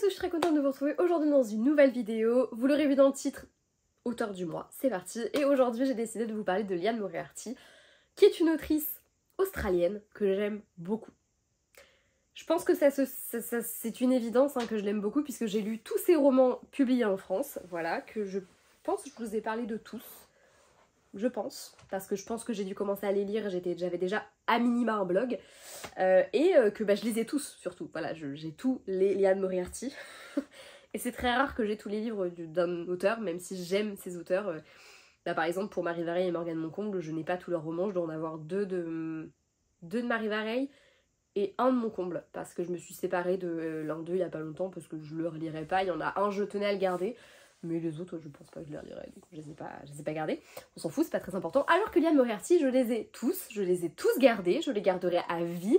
tous, je suis très contente de vous retrouver aujourd'hui dans une nouvelle vidéo. Vous l'aurez vu dans le titre, auteur du mois, c'est parti. Et aujourd'hui j'ai décidé de vous parler de Liane Moriarty, qui est une autrice australienne que j'aime beaucoup. Je pense que c'est une évidence que je l'aime beaucoup puisque j'ai lu tous ses romans publiés en France, voilà, que je pense que je vous ai parlé de tous. Je pense, parce que je pense que j'ai dû commencer à les lire, j'avais déjà à minima un blog, que je les ai tous surtout, voilà, j'ai tous les Liane Moriarty, et c'est très rare que j'ai tous les livres d'un auteur, même si j'aime ces auteurs. Là par exemple pour Marie Vareille et Morgane Moncomble, je n'ai pas tous leurs romans, je dois en avoir deux de Marie Vareille et un de Moncomble, parce que je me suis séparée de l'un d'eux il y a pas longtemps, parce que je le relirais pas, il y en a un je tenais à le garder, mais les autres, je pense pas que je les relirai, donc je les ai pas gardés. On s'en fout, c'est pas très important. Alors que Liane Moriarty, je les ai tous gardés, je les garderai à vie.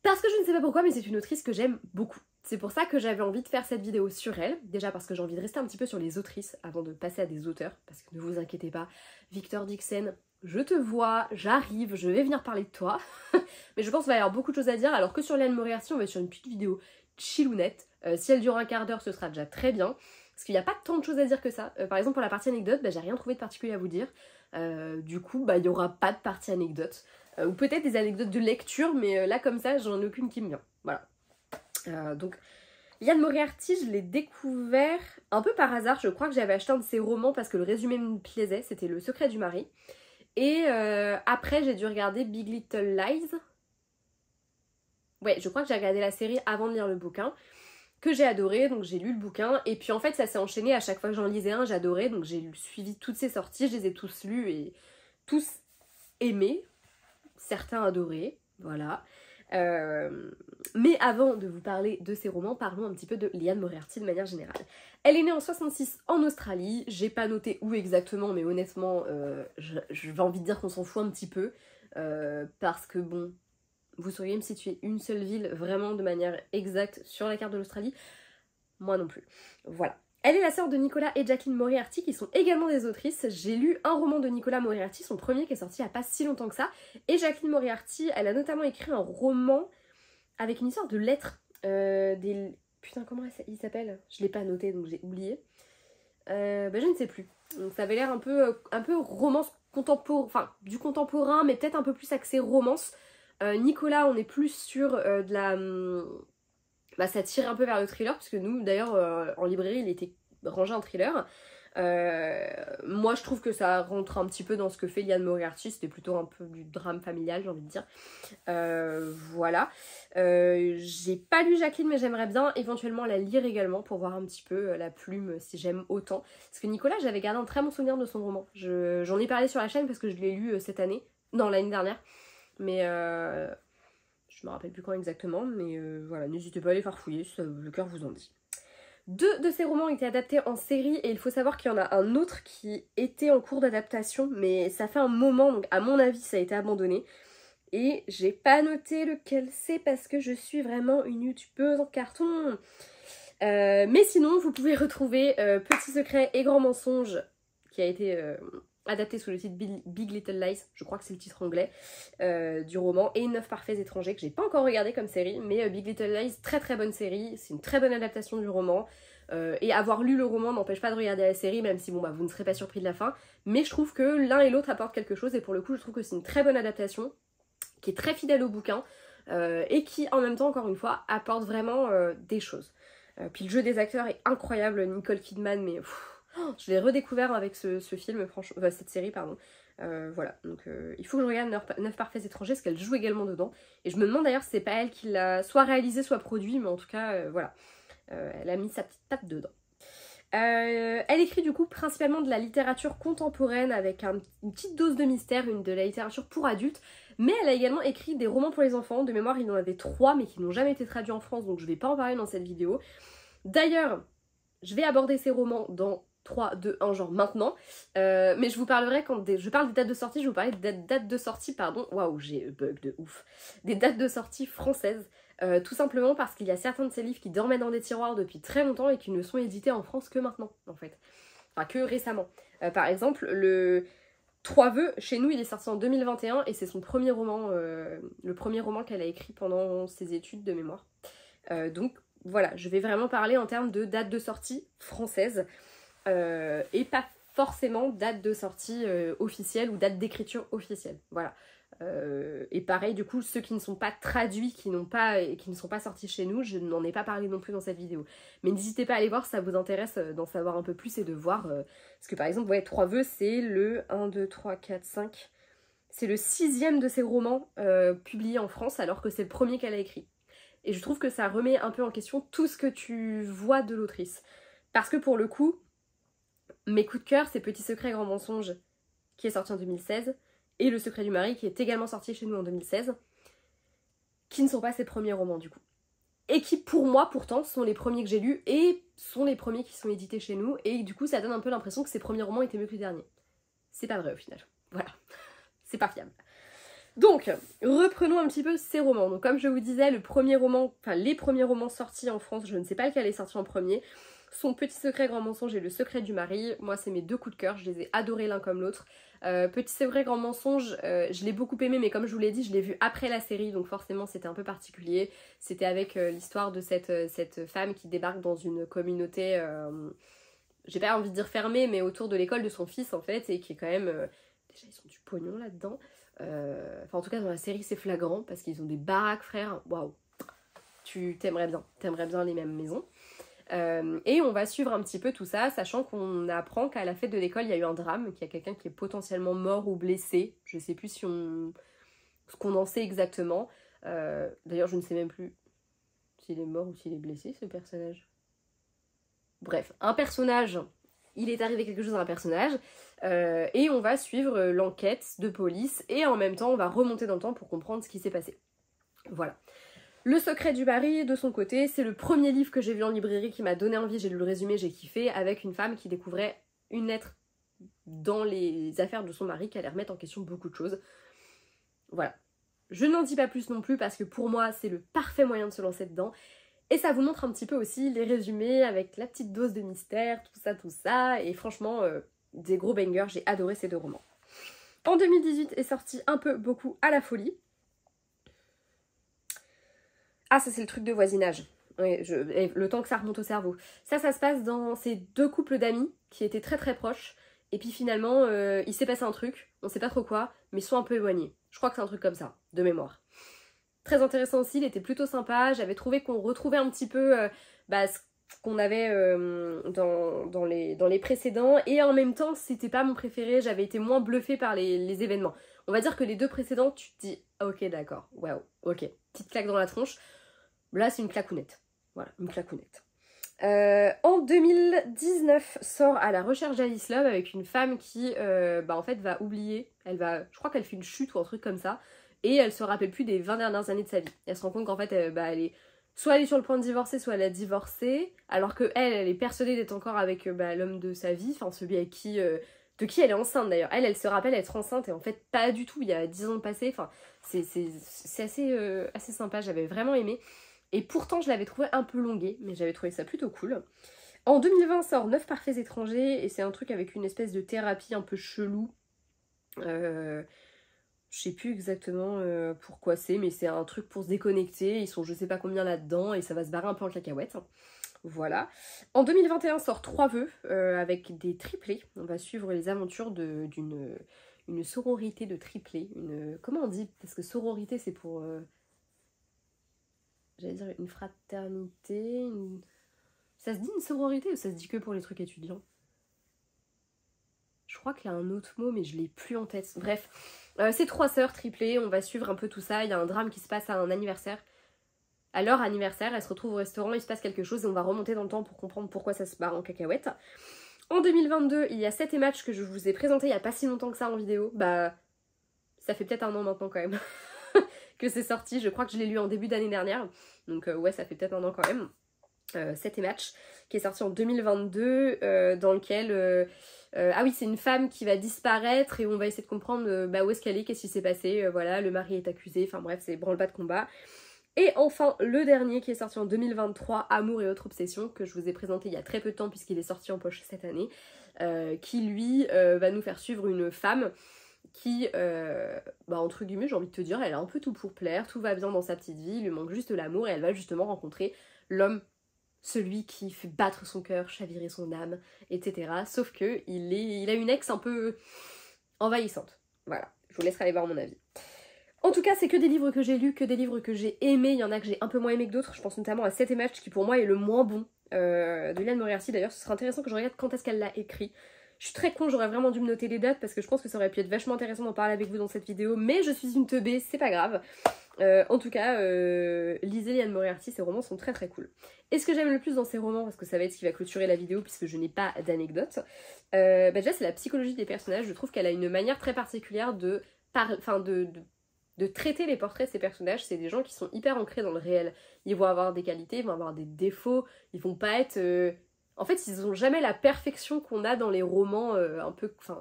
Parce que je ne sais pas pourquoi, mais c'est une autrice que j'aime beaucoup. C'est pour ça que j'avais envie de faire cette vidéo sur elle. Déjà parce que j'ai envie de rester un petit peu sur les autrices avant de passer à des auteurs. Parce que ne vous inquiétez pas, Victor Dixon, je te vois, j'arrive, je vais venir parler de toi. Mais je pense qu'il va y avoir beaucoup de choses à dire. Alors que sur Liane Moriarty, on va être sur une petite vidéo chillounette. Si elle dure un quart d'heure, ce sera déjà très bien. Parce qu'il n'y a pas tant de choses à dire que ça. Par exemple pour la partie anecdote, j'ai rien trouvé de particulier à vous dire. Du coup, il n'y aura pas de partie anecdote. Ou peut-être des anecdotes de lecture, mais là comme ça, j'en ai aucune qui me vient. Voilà. Donc, Liane Moriarty, je l'ai découvert un peu par hasard. Je crois que j'avais acheté un de ses romans parce que le résumé me plaisait. C'était Le secret du mari. Et après, j'ai dû regarder Big Little Lies. Ouais, je crois que j'ai regardé la série avant de lire le bouquin, que j'ai adoré, donc j'ai lu le bouquin, et puis en fait ça s'est enchaîné, à chaque fois que j'en lisais un, j'adorais, donc j'ai suivi toutes ces sorties, je les ai tous lus et tous aimés, certains adorés, voilà. Mais avant de vous parler de ces romans, parlons un petit peu de Liane Moriarty de manière générale. Elle est née en 66 en Australie, j'ai pas noté où exactement, mais honnêtement, j'ai envie de dire qu'on s'en fout un petit peu, parce que bon, vous sauriez me situer une seule ville vraiment de manière exacte sur la carte de l'Australie? Moi non plus. Voilà. Elle est la sœur de Nicolas et Jacqueline Moriarty qui sont également des autrices. J'ai lu un roman de Nicolas Moriarty, son premier qui est sorti il n'y a pas si longtemps que ça. Et Jacqueline Moriarty, elle a notamment écrit un roman avec une histoire de lettres. Putain, comment il s'appelle? Je l'ai pas noté donc j'ai oublié. Je ne sais plus. Donc ça avait l'air un peu romance contemporain, enfin du contemporain mais peut-être un peu plus axé romance. Nicolas, on est plus sur de la... ça tire un peu vers le thriller, parce que nous, d'ailleurs, en librairie, il était rangé en thriller. Moi, je trouve que ça rentre un petit peu dans ce que fait Liane Moriarty, c'était plutôt un peu du drame familial, j'ai envie de dire. Voilà. J'ai pas lu Jacqueline, mais j'aimerais bien éventuellement la lire également, pour voir un petit peu la plume, si j'aime autant. Parce que Nicolas, j'avais gardé un très bon souvenir de son roman. J'en ai parlé sur la chaîne, parce que je l'ai lu cette année. Non, l'année dernière. Mais je me rappelle plus quand exactement, mais voilà, n'hésitez pas à aller farfouiller si le cœur vous en dit. Deux de ces romans ont été adaptés en série et il faut savoir qu'il y en a un autre qui était en cours d'adaptation, mais ça fait un moment, donc à mon avis ça a été abandonné. Et j'ai pas noté lequel c'est parce que je suis vraiment une youtubeuse en carton. Mais sinon, vous pouvez retrouver Petit secret et grand mensonge qui a été... adapté sous le titre Big Little Lies, je crois que c'est le titre anglais du roman, et 9 parfaits étrangers que j'ai pas encore regardé comme série, mais Big Little Lies, très très bonne série, c'est une très bonne adaptation du roman, et avoir lu le roman n'empêche pas de regarder la série, même si bon vous ne serez pas surpris de la fin, mais je trouve que l'un et l'autre apportent quelque chose, et pour le coup je trouve que c'est une très bonne adaptation, qui est très fidèle au bouquin, et qui en même temps, encore une fois, apporte vraiment des choses. Puis le jeu des acteurs est incroyable, Nicole Kidman, mais... je l'ai redécouvert avec ce film, franchement, cette série, pardon. Voilà, donc il faut que je regarde 9 parfaits étrangers, parce qu'elle joue également dedans. Et je me demande d'ailleurs si c'est pas elle qui l'a soit réalisé, soit produit, mais en tout cas, voilà. Elle a mis sa petite patte dedans. Elle écrit du coup principalement de la littérature contemporaine avec une petite dose de mystère, de la littérature pour adultes, mais elle a également écrit des romans pour les enfants. De mémoire, il en avait 3, mais qui n'ont jamais été traduits en France, donc je vais pas en parler dans cette vidéo. D'ailleurs, je vais aborder ces romans dans 3, 2, 1 genre maintenant, mais je vous parlerai quand je parle des dates de sortie, je vous parlerai des dates de sortie, pardon, waouh j'ai bug de ouf, des dates de sortie françaises, tout simplement parce qu'il y a certains de ces livres qui dormaient dans des tiroirs depuis très longtemps et qui ne sont édités en France que maintenant en fait, enfin que récemment. Par exemple le Trois vœux, chez nous il est sorti en 2021 et c'est son premier roman, le premier roman qu'elle a écrit pendant ses études de mémoire, donc voilà, je vais vraiment parler en termes de date de sortie française et pas forcément date de sortie officielle ou date d'écriture officielle. Voilà. Et pareil, du coup, ceux qui ne sont pas traduits, qui ne sont pas sortis chez nous, je n'en ai pas parlé non plus dans cette vidéo. Mais n'hésitez pas à aller voir si ça vous intéresse d'en savoir un peu plus et de voir. Parce que par exemple, ouais, Trois Vœux, c'est le 1, 2, 3, 4, 5. C'est le 6e de ses romans publiés en France, alors que c'est le premier qu'elle a écrit. Et je trouve que ça remet un peu en question tout ce que tu vois de l'autrice. Parce que pour le coup, mes coups de cœur, c'est Petit secret, grand mensonge, qui est sorti en 2016, et Le secret du mari, qui est également sorti chez nous en 2016, qui ne sont pas ses premiers romans du coup. Et qui pour moi pourtant sont les premiers que j'ai lus, et sont les premiers qui sont édités chez nous, et du coup ça donne un peu l'impression que ses premiers romans étaient mieux que les derniers. C'est pas vrai au final, voilà. C'est pas fiable. Donc, reprenons un petit peu ces romans. Donc comme je vous disais, les premiers romans sortis en France, je ne sais pas lequel est sorti en premier, sont Petit secret, grand mensonge et Le secret du mari. Moi, c'est mes deux coups de cœur, je les ai adorés l'un comme l'autre. Petit secret, grand mensonge, je l'ai beaucoup aimé, mais comme je vous l'ai dit, je l'ai vu après la série, donc forcément c'était un peu particulier. C'était avec l'histoire de cette femme qui débarque dans une communauté, j'ai pas envie de dire fermée, mais autour de l'école de son fils en fait, et qui est quand même... déjà, ils ont du pognon là-dedans. Enfin, en tout cas, dans la série, c'est flagrant, parce qu'ils ont des baraques, frère. Waouh! Tu t'aimerais bien les mêmes maisons. Et on va suivre un petit peu tout ça, sachant qu'on apprend qu'à la fête de l'école, il y a eu un drame, qu'il y a quelqu'un qui est potentiellement mort ou blessé. Je sais plus ce qu'on en sait exactement. D'ailleurs, je ne sais même plus s'il est mort ou s'il est blessé, ce personnage. Bref, un personnage, il est arrivé quelque chose à un personnage, et on va suivre l'enquête de police, et en même temps, on va remonter dans le temps pour comprendre ce qui s'est passé. Voilà. Le secret du mari, de son côté, c'est le premier livre que j'ai vu en librairie qui m'a donné envie, j'ai lu le résumé, j'ai kiffé, avec une femme qui découvrait une lettre dans les affaires de son mari qui allait remettre en question beaucoup de choses. Voilà. Je n'en dis pas plus non plus parce que pour moi, c'est le parfait moyen de se lancer dedans. Et ça vous montre un petit peu aussi les résumés avec la petite dose de mystère, tout ça. Et franchement, des gros bangers, j'ai adoré ces deux romans. En 2018 est sorti Un peu, beaucoup, à la folie. Ah, ça c'est le truc de voisinage. Ouais, le temps que ça remonte au cerveau. Ça se passe dans ces deux couples d'amis qui étaient très très proches. Et puis finalement, il s'est passé un truc, on sait pas trop quoi, mais ils sont un peu éloignés. Je crois que c'est un truc comme ça, de mémoire. Très intéressant aussi, il était plutôt sympa. J'avais trouvé qu'on retrouvait un petit peu ce qu'on avait dans les précédents. Et en même temps, c'était pas mon préféré, j'avais été moins bluffée par les événements. On va dire que les deux précédents, tu te dis, ok d'accord, waouh, ok, petite claque dans la tronche. Là, c'est une claquounette. Voilà, une claquounette. En 2019, sort À la recherche d'Alice Love avec une femme qui, en fait, va oublier. Je crois qu'elle fait une chute ou un truc comme ça. Et elle se rappelle plus des 20 dernières années de sa vie. Elle se rend compte qu'en fait, elle est sur le point de divorcer, soit elle a divorcé. Alors que elle est persuadée d'être encore avec l'homme de sa vie. Enfin, celui avec qui... de qui elle est enceinte d'ailleurs. Elle se rappelle être enceinte et en fait pas du tout. Il y a 10 ans de passé. Enfin, c'est assez sympa. J'avais vraiment aimé. Et pourtant, je l'avais trouvé un peu longué, mais j'avais trouvé ça plutôt cool. En 2020 sort 9 parfaits étrangers, et c'est un truc avec une espèce de thérapie un peu chelou. Je sais plus exactement pourquoi c'est, mais c'est un truc pour se déconnecter. Ils sont je sais pas combien là-dedans, et ça va se barrer un peu en cacahuète. Voilà. En 2021 sort 3 vœux, avec des triplés. On va suivre les aventures d'une sororité de triplés. Comment on dit? Parce que sororité, c'est pour... j'allais dire une fraternité, ça se dit une sororité ou ça se dit que pour les trucs étudiants? Je crois qu'il y a un autre mot mais je l'ai plus en tête. Bref, c'est 3 sœurs triplées, on va suivre un peu tout ça. Il y a un drame qui se passe à un anniversaire. À leur anniversaire, elles se retrouvent au restaurant, il se passe quelque chose et on va remonter dans le temps pour comprendre pourquoi ça se barre en cacahuète. En 2022, il y a 7 matchs que je vous ai présenté il n'y a pas si longtemps que ça en vidéo. Ça fait peut-être un an maintenant quand même. Que c'est sorti, je crois que je l'ai lu en début d'année dernière, donc ouais ça fait peut-être un an quand même. 7 matchs qui est sorti en 2022 dans lequel ah oui c'est une femme qui va disparaître et on va essayer de comprendre où est-ce qu'elle est, qu'est-ce qui s'est passé, voilà le mari est accusé, enfin bref c'est branle-bas de combat. Et enfin le dernier qui est sorti en 2023, Amour et autres obsessions, que je vous ai présenté il y a très peu de temps puisqu'il est sorti en poche cette année, qui lui va nous faire suivre une femme qui, entre guillemets, j'ai envie de te dire, elle a un peu tout pour plaire, tout va bien dans sa petite vie, il lui manque juste l'amour et elle va justement rencontrer l'homme, celui qui fait battre son cœur, chavirer son âme, etc. Sauf que il a une ex un peu envahissante. Voilà, je vous laisserai aller voir mon avis. En tout cas, c'est que des livres que j'ai lus, que des livres que j'ai aimés. Il y en a que j'ai un peu moins aimé que d'autres. Je pense notamment à 7 et Match, qui pour moi est le moins bon de Liane Moriarty. D'ailleurs, ce serait intéressant que je regarde quand est-ce qu'elle l'a écrit. Je suis très con, j'aurais vraiment dû me noter les dates parce que je pense que ça aurait pu être vachement intéressant d'en parler avec vous dans cette vidéo. Mais je suis une teubée, c'est pas grave. En tout cas, lisez Liane Moriarty, ses romans sont très très cool. Et ce que j'aime le plus dans ces romans, parce que ça va être ce qui va clôturer la vidéo puisque je n'ai pas d'anecdote, déjà c'est la psychologie des personnages. Je trouve qu'elle a une manière très particulière de traiter les portraits de ces personnages. C'est des gens qui sont hyper ancrés dans le réel. Ils vont avoir des qualités, ils vont avoir des défauts, ils vont pas être... En fait, ils ont jamais la perfection qu'on a dans les romans,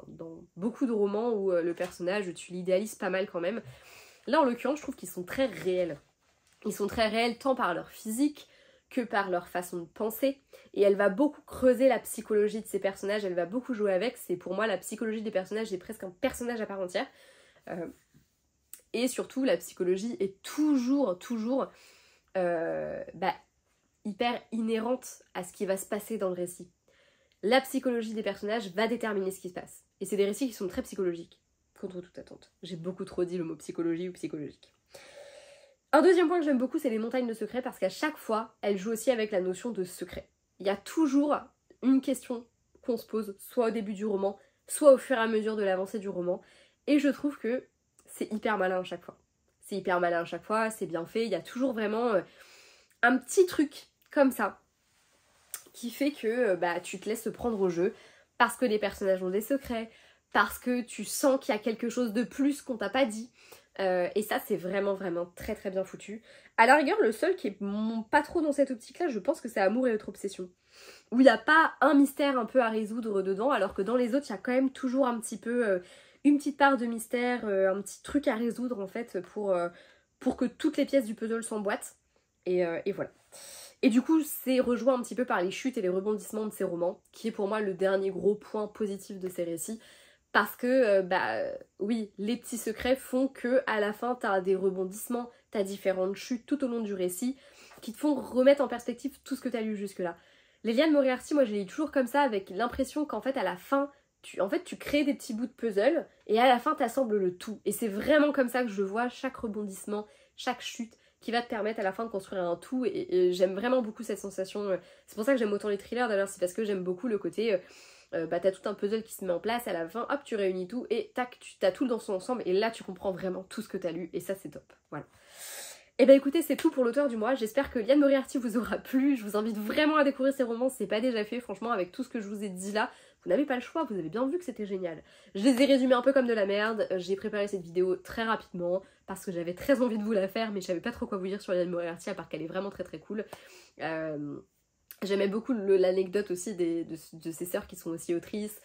dans beaucoup de romans où le personnage, tu l'idéalises pas mal quand même. Là, en l'occurrence, je trouve qu'ils sont très réels. Ils sont très réels tant par leur physique que par leur façon de penser. Et elle va beaucoup creuser la psychologie de ces personnages, elle va beaucoup jouer avec. C'est pour moi, la psychologie des personnages est presque un personnage à part entière. Et surtout, la psychologie est toujours hyper inhérente à ce qui va se passer dans le récit. La psychologie des personnages va déterminer ce qui se passe. Et c'est des récits qui sont très psychologiques, contre toute attente. J'ai beaucoup trop dit le mot psychologie ou psychologique. Un deuxième point que j'aime beaucoup, c'est les montagnes de secrets, parce qu'à chaque fois, elle joue aussi avec la notion de secret. Il y a toujours une question qu'on se pose, soit au début du roman, soit au fur et à mesure de l'avancée du roman, et je trouve que c'est hyper malin à chaque fois. C'est hyper malin à chaque fois, c'est bien fait, il y a toujours vraiment un petit truc comme ça qui fait que tu te laisses prendre au jeu parce que les personnages ont des secrets, parce que tu sens qu'il y a quelque chose de plus qu'on t'a pas dit. Et ça, c'est vraiment très très bien foutu. À la rigueur, le seul qui est pas trop dans cette optique-là, je pense que c'est Amour et autre obsession. Où il n'y a pas un mystère un peu à résoudre dedans, alors que dans les autres, il y a quand même toujours un petit peu une petite part de mystère, un petit truc à résoudre en fait pour que toutes les pièces du puzzle s'emboîtent. Et voilà. Et du coup, c'est rejoint un petit peu par les chutes et les rebondissements de ces romans, qui est pour moi le dernier gros point positif de ces récits. Parce que, oui, les petits secrets font que à la fin, t'as des rebondissements, t'as différentes chutes tout au long du récit, qui te font remettre en perspective tout ce que t'as lu jusque-là. Les Liane Moriarty, moi je les lis toujours comme ça, avec l'impression qu'en fait, à la fin, tu crées des petits bouts de puzzle, et à la fin, t'assembles le tout. Et c'est vraiment comme ça que je vois chaque rebondissement, chaque chute, qui va te permettre à la fin de construire un tout, et j'aime vraiment beaucoup cette sensation. C'est pour ça que j'aime autant les thrillers d'ailleurs, c'est parce que j'aime beaucoup le côté... t'as tout un puzzle qui se met en place, à la fin, hop, tu réunis tout, et tac, t'as tout dans son ensemble, et là tu comprends vraiment tout ce que t'as lu, et ça c'est top, voilà. Et écoutez, c'est tout pour l'auteur du mois, j'espère que Liane Moriarty vous aura plu, je vous invite vraiment à découvrir ses romans, c'est pas déjà fait, franchement, avec tout ce que je vous ai dit là, vous n'avez pas le choix, vous avez bien vu que c'était génial. Je les ai résumés un peu comme de la merde, j'ai préparé cette vidéo très rapidement, parce que j'avais très envie de vous la faire, mais je savais pas trop quoi vous dire sur Liane Moriarty, à part qu'elle est vraiment très cool. J'aimais beaucoup l'anecdote aussi de ses sœurs qui sont aussi autrices,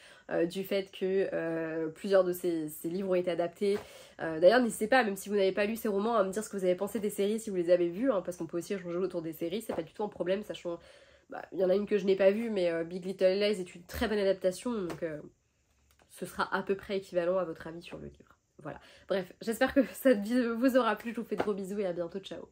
du fait que plusieurs de ses livres ont été adaptés. D'ailleurs, n'hésitez pas, même si vous n'avez pas lu ces romans, à me dire ce que vous avez pensé des séries si vous les avez vues, hein, parce qu'on peut aussi échanger autour des séries, c'est pas du tout un problème, sachant... il y en a une que je n'ai pas vue, mais Big Little Lies est une très bonne adaptation, donc ce sera à peu près équivalent à votre avis sur le livre. Voilà. Bref, j'espère que cette vidéo vous aura plu, je vous fais de gros bisous et à bientôt, ciao.